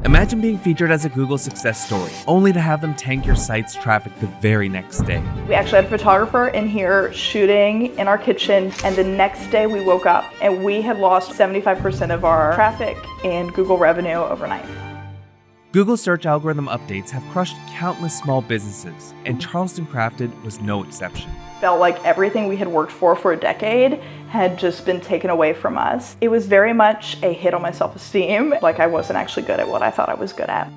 Imagine being featured as a Google success story, only to have them tank your site's traffic the very next day. We actually had a photographer in here shooting in our kitchen, and the next day we woke up and we had lost 75% of our traffic and Google revenue overnight. Google search algorithm updates have crushed countless small businesses, and Charleston Crafted was no exception. Felt like everything we had worked for a decade had just been taken away from us. It was very much a hit on my self-esteem, like I wasn't actually good at what I thought I was good at.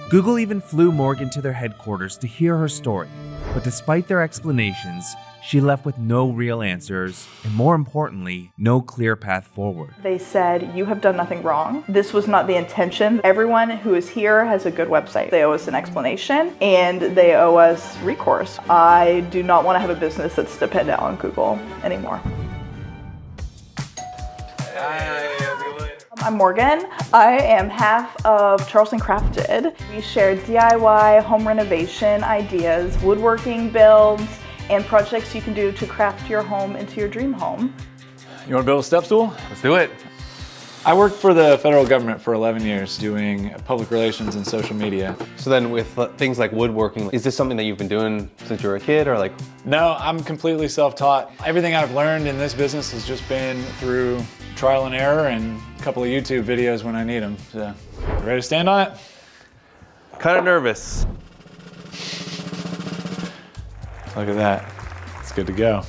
Google even flew Morgan to their headquarters to hear her story, but despite their explanations, she left with no real answers, and more importantly, no clear path forward. They said, "You have done nothing wrong. This was not the intention. Everyone who is here has a good website. They owe us an explanation, and they owe us recourse." I do not want to have a business that's dependent on Google anymore. I'm Morgan. I am half of Charleston Crafted. We share DIY, home renovation ideas, woodworking builds, and projects you can do to craft your home into your dream home. You want to build a step stool? Let's do it. I worked for the federal government for 11 years doing public relations and social media. So then with things like woodworking, is this something that you've been doing since you were a kid or like? No, I'm completely self-taught. Everything I've learned in this business has just been through trial and error and a couple of YouTube videos when I need them. So, ready to stand on it? Kind of nervous. Look at that, it's good to go.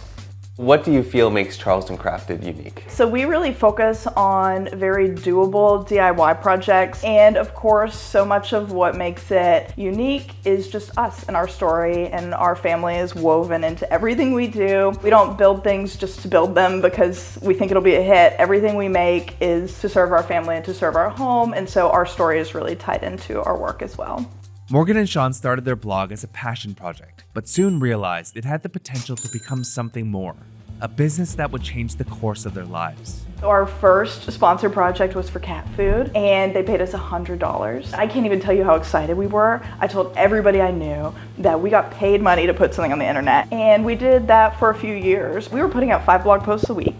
What do you feel makes Charleston Crafted unique? So we really focus on very doable DIY projects, and of course so much of what makes it unique is just us and our story, and our family is woven into everything we do. We don't build things just to build them because we think it'll be a hit. Everything we make is to serve our family and to serve our home, and so our story is really tied into our work as well. Morgan and Sean started their blog as a passion project, but soon realized it had the potential to become something more, a business that would change the course of their lives. Our first sponsored project was for cat food, and they paid us $100. I can't even tell you how excited we were. I told everybody I knew that we got paid money to put something on the internet, and we did that for a few years. We were putting out 5 blog posts a week.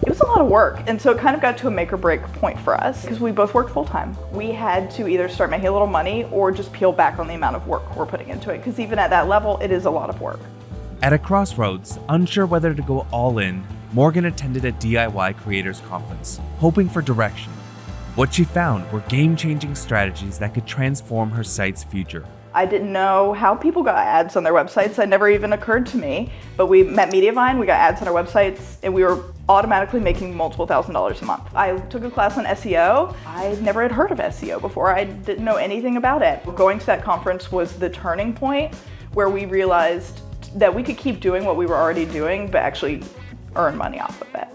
It was a lot of work, and so it kind of got to a make or break point for us because we both worked full time. We had to either start making a little money or just peel back on the amount of work we're putting into it, because even at that level, it is a lot of work. At a crossroads, unsure whether to go all in, Morgan attended a DIY creators conference, hoping for direction. What she found were game-changing strategies that could transform her site's future. I didn't know how people got ads on their websites. That never even occurred to me. But we met Mediavine, we got ads on our websites, and we were automatically making multiple $1,000s a month. I took a class on SEO. I never had heard of SEO before. I didn't know anything about it. Going to that conference was the turning point where we realized that we could keep doing what we were already doing, but actually earn money off of it.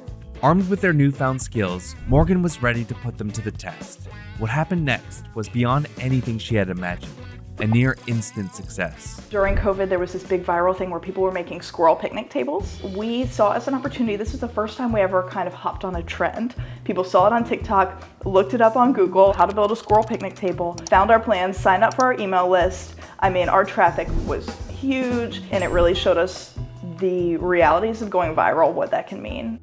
Armed with their newfound skills, Morgan was ready to put them to the test. What happened next was beyond anything she had imagined. A near instant success. During COVID, there was this big viral thing where people were making squirrel picnic tables. We saw it as an opportunity. This was the first time we ever kind of hopped on a trend. People saw it on TikTok, looked it up on Google, how to build a squirrel picnic table, found our plans, signed up for our email list. I mean, our traffic was huge, and it really showed us the realities of going viral, what that can mean.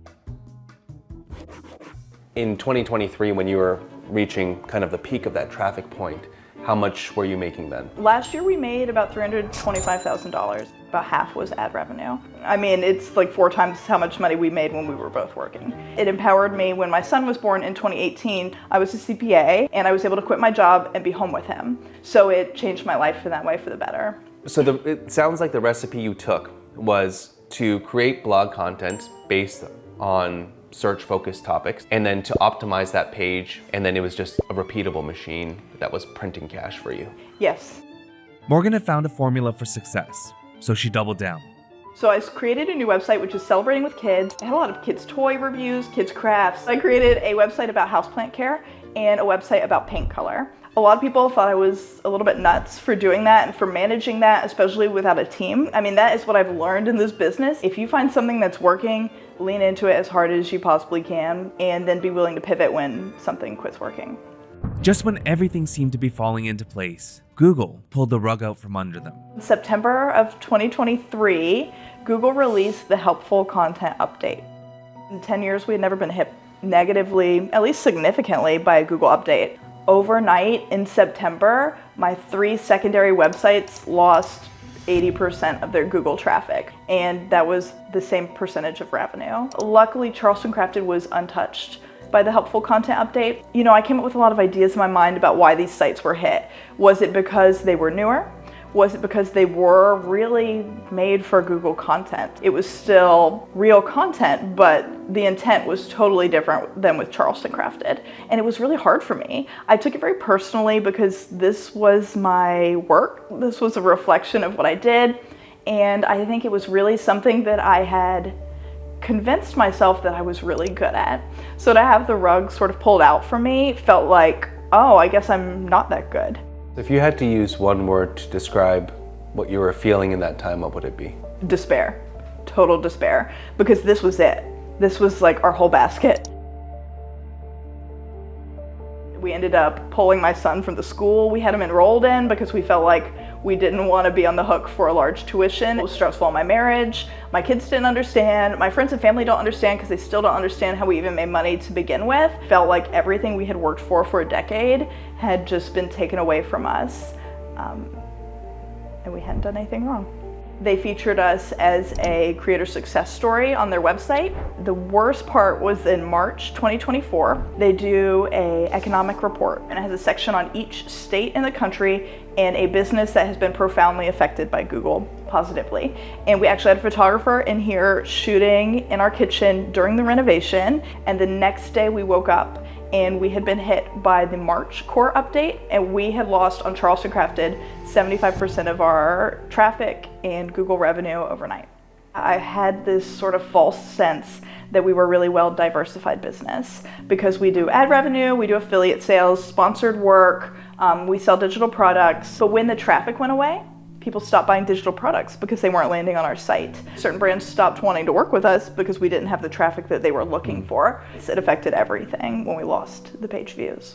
In 2023, when you were reaching kind of the peak of that traffic point, how much were you making then? Last year we made about $325,000. About half was ad revenue. I mean, it's like 4 times how much money we made when we were both working. It empowered me. When my son was born in 2018, I was a CPA, and I was able to quit my job and be home with him. So it changed my life in that way for the better. So it sounds like the recipe you took was to create blog content based on search-focused topics, and then to optimize that page, and then it was just a repeatable machine that was printing cash for you. Yes. Morgan had found a formula for success, so she doubled down. So I created a new website, which is Celebrating with Kids. I had a lot of kids' toy reviews, kids' crafts. I created a website about houseplant care and a website about paint color. A lot of people thought I was a little bit nuts for doing that and for managing that, especially without a team. I mean, that is what I've learned in this business. If you find something that's working, lean into it as hard as you possibly can, and then be willing to pivot when something quits working. Just when everything seemed to be falling into place, Google pulled the rug out from under them. In September of 2023, Google released the Helpful Content Update. In 10 years, we had never been hit negatively, at least significantly, by a Google update. Overnight in September, my 3 secondary websites lost 80% of their Google traffic, and that was the same percentage of revenue. Luckily, Charleston Crafted was untouched by the helpful content update. You know, I came up with a lot of ideas in my mind about why these sites were hit. Was it because they were newer? Was it because they were really made for Google content? It was still real content, but the intent was totally different than with Charleston Crafted. And it was really hard for me. I took it very personally because this was my work. This was a reflection of what I did. And I think it was really something that I had convinced myself that I was really good at. So to have the rug sort of pulled out from me felt like, oh, I guess I'm not that good. If you had to use one word to describe what you were feeling in that time, what would it be? Despair. Total despair. Because this was it. This was like our whole basket. We ended up pulling my son from the school we had him enrolled in because we felt like we didn't want to be on the hook for a large tuition. It was stressful in my marriage. My kids didn't understand. My friends and family don't understand because they still don't understand how we even made money to begin with. Felt like everything we had worked for a decade had just been taken away from us. And we hadn't done anything wrong. They featured us as a creator success story on their website. The worst part was in March 2024. They do an economic report, and it has a section on each state in the country and a business that has been profoundly affected by Google positively. And we actually had a photographer in here shooting in our kitchen during the renovation, and the next day we woke up and we had been hit by the March core update, and we had lost on Charleston Crafted 75% of our traffic and Google revenue overnight. I had this sort of false sense that we were really well diversified business because we do ad revenue, we do affiliate sales, sponsored work, we sell digital products. But when the traffic went away, people stopped buying digital products because they weren't landing on our site. Certain brands stopped wanting to work with us because we didn't have the traffic that they were looking for. It affected everything when we lost the page views.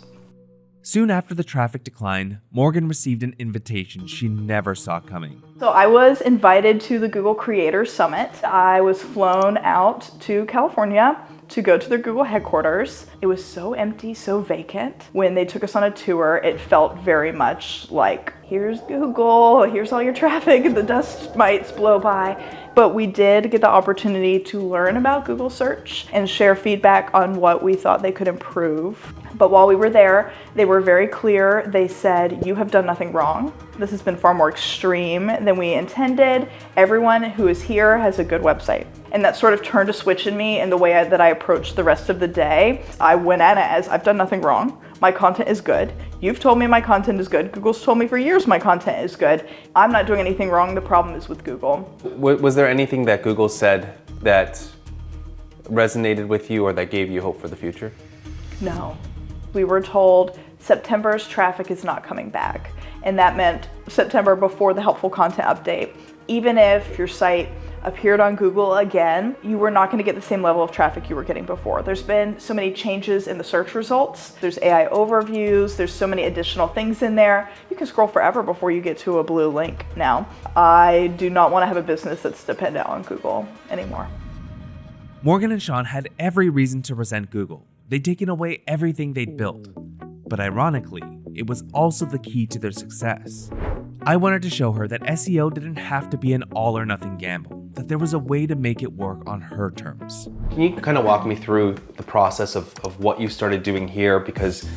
Soon after the traffic decline, Morgan received an invitation she never saw coming. So I was invited to the Google Creators Summit. I was flown out to California to go to their Google headquarters. It was so empty, so vacant. When they took us on a tour, it felt very much like, here's Google, here's all your traffic, the dust mites blow by. But we did get the opportunity to learn about Google search and share feedback on what we thought they could improve. But while we were there, they were very clear. They said, you have done nothing wrong. This has been far more extreme than we intended. Everyone who is here has a good website. And that sort of turned a switch in me in the way that I approached the rest of the day. I went at it as, I've done nothing wrong. My content is good. You've told me my content is good. Google's told me for years my content is good. I'm not doing anything wrong. The problem is with Google. Was there anything that Google said that resonated with you or that gave you hope for the future? No. We were told September's traffic is not coming back. And that meant September before the helpful content update. Even if your site appeared on Google again, you were not going to get the same level of traffic you were getting before. There's been so many changes in the search results. There's AI overviews. There's so many additional things in there. You can scroll forever before you get to a blue link now. I do not want to have a business that's dependent on Google anymore. Morgan and Sean had every reason to resent Google. They'd taken away everything they'd built. But ironically, it was also the key to their success. I wanted to show her that SEO didn't have to be an all or nothing gamble, that there was a way to make it work on her terms. Can you kind of walk me through the process of what you started doing here? Because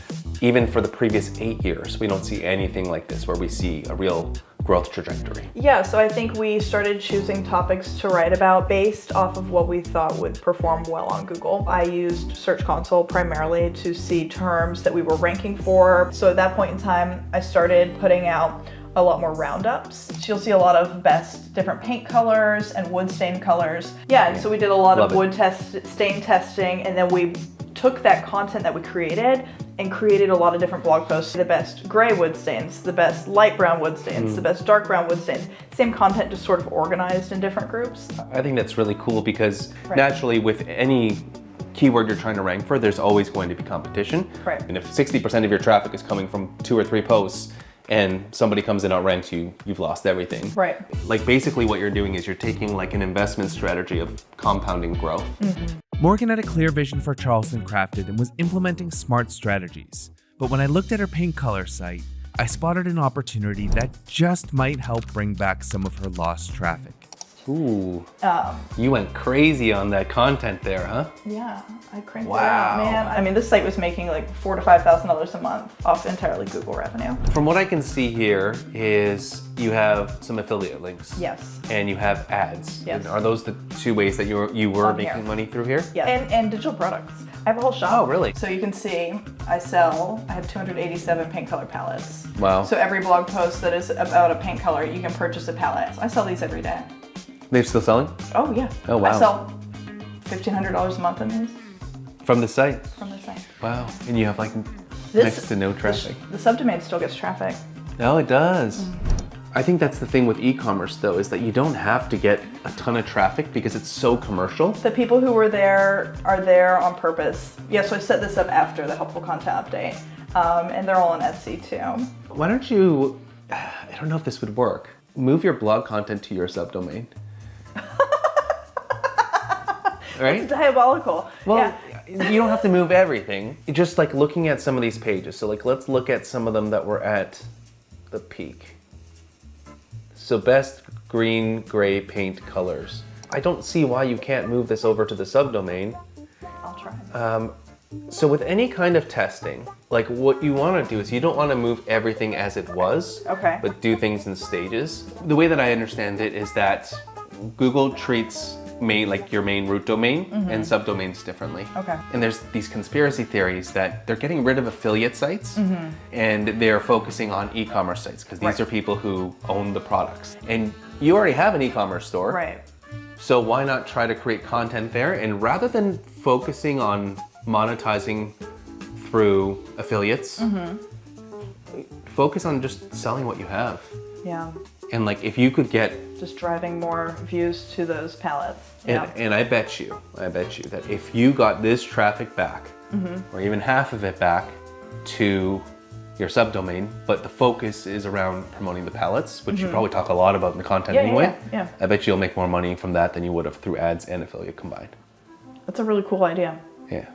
even for the previous 8 years, we don't see anything like this where we see a real growth trajectory. Yeah, so I think we started choosing topics to write about based off of what we thought would perform well on Google. I used Search Console primarily to see terms that we were ranking for. So at that point in time, I started putting out a lot more roundups. You'll see a lot of best different paint colors and wood stain colors. Yeah, and so we did a lot of wood stain testing, and then we took that content that we created and created a lot of different blog posts. The best gray wood stains, the best light brown wood stains, the best dark brown wood stains. Same content, just sort of organized in different groups. I think that's really cool because naturally with any keyword you're trying to rank for, there's always going to be competition. Right. And if 60% of your traffic is coming from 2 or 3 posts and somebody comes in outranks you, you've lost everything. Right. Like basically what you're doing is you're taking like an investment strategy of compounding growth. Morgan had a clear vision for Charleston Crafted and was implementing smart strategies. But when I looked at her paint color site, I spotted an opportunity that just might help bring back some of her lost traffic. Ooh, you went crazy on that content there, huh? Yeah, I cranked it Wow. out, man. I mean, this site was making like $4,000 to $5,000 a month off entirely Google revenue. From what I can see here is you have some affiliate links. Yes. And you have ads. Yes. And are those the two ways that you were On making here. money through here? Yeah, and digital products. I have a whole shop. Oh, really? So you can see I have 287 paint color palettes. Wow. So every blog post that is about a paint color, you can purchase a palette. I sell these every day. They're still selling? Oh yeah. Oh, wow. I sell $1,500 a month in these From the site? from the site. Wow. And you have like next to no traffic. The subdomain still gets traffic. No, it does. I think that's the thing with e-commerce though, is that you don't have to get a ton of traffic because it's so commercial. The people who were there are there on purpose. Yeah, so I set this up after the helpful content update. And they're all on Etsy too. Why don't you, I don't know if this would work, move your blog content to your subdomain. Right? It's diabolical. Well, yeah. you don't have to move everything. Just like looking at some of these pages. So like, let's look at some of them that were at the peak. So best green, gray paint colors. I don't see why you can't move this over to the subdomain. I'll try. So with any kind of testing, like what you want to do is you don't want to move everything as it was, Okay. but do things in stages. The way that I understand it is that Google treats your main root domain and subdomains differently. Okay. And there's these conspiracy theories that they're getting rid of affiliate sites and they're focusing on e-commerce sites because these Right. are people who own the products. And you already have an e-commerce store. Right. So why not try to create content there? And rather than focusing on monetizing through affiliates, focus on just selling what you have. Yeah. And like if you could get, Just driving more views to those palettes. Yeah. and I bet you that if you got this traffic back, or even half of it back to your subdomain, but the focus is around promoting the palettes, which you probably talk a lot about in the content Yeah, anyway. yeah. I bet you'll make more money from that than you would have through ads and affiliate combined. That's a really cool idea. Yeah.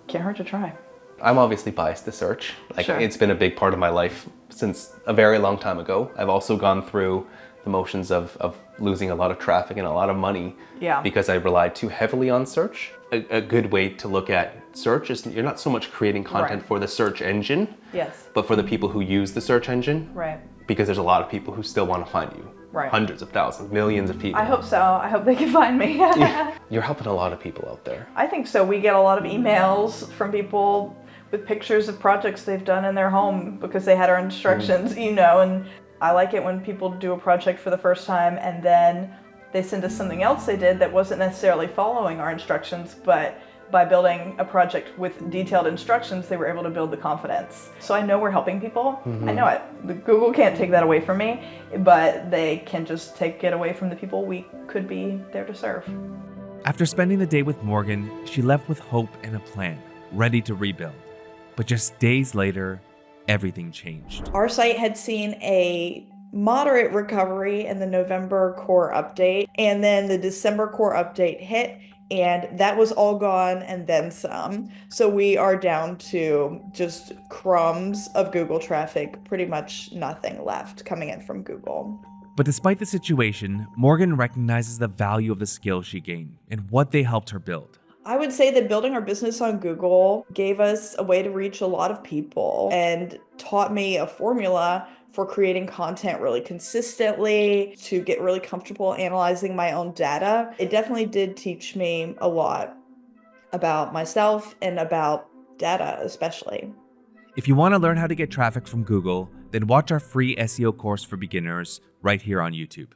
Can't hurt to try. I'm obviously biased to search. Like Sure. it's been a big part of my life since a very long time ago. I've also gone through the motions of losing a lot of traffic and a lot of money Yeah. because I relied too heavily on search. A good way to look at search is you're not so much creating content Right. for the search engine, Yes. but for the people who use the search engine. Right. Because there's a lot of people who still want to find you. Right. Hundreds of thousands, millions of people. I hope so. I hope they can find me. You're helping a lot of people out there. I think so. We get a lot of emails from people with pictures of projects they've done in their home because they had our instructions, and I like it when people do a project for the first time and then they send us something else they did that wasn't necessarily following our instructions, but by building a project with detailed instructions, they were able to build the confidence. So I know we're helping people. I know it. Google can't take that away from me, but they can just take it away from the people we could be there to serve. After spending the day with Morgan, she left with hope and a plan, ready to rebuild. But just days later, everything changed. Our site had seen a moderate recovery in the November core update, and then the December core update hit, and that was all gone and then some. So we are down to just crumbs of Google traffic, pretty much nothing left coming in from Google. But despite the situation, Morgan recognizes the value of the skills she gained and what they helped her build. I would say that building our business on Google gave us a way to reach a lot of people and taught me a formula for creating content really consistently, to get really comfortable analyzing my own data. It definitely did teach me a lot about myself and about data especially. If you want to learn how to get traffic from Google, then watch our free SEO course for beginners right here on YouTube.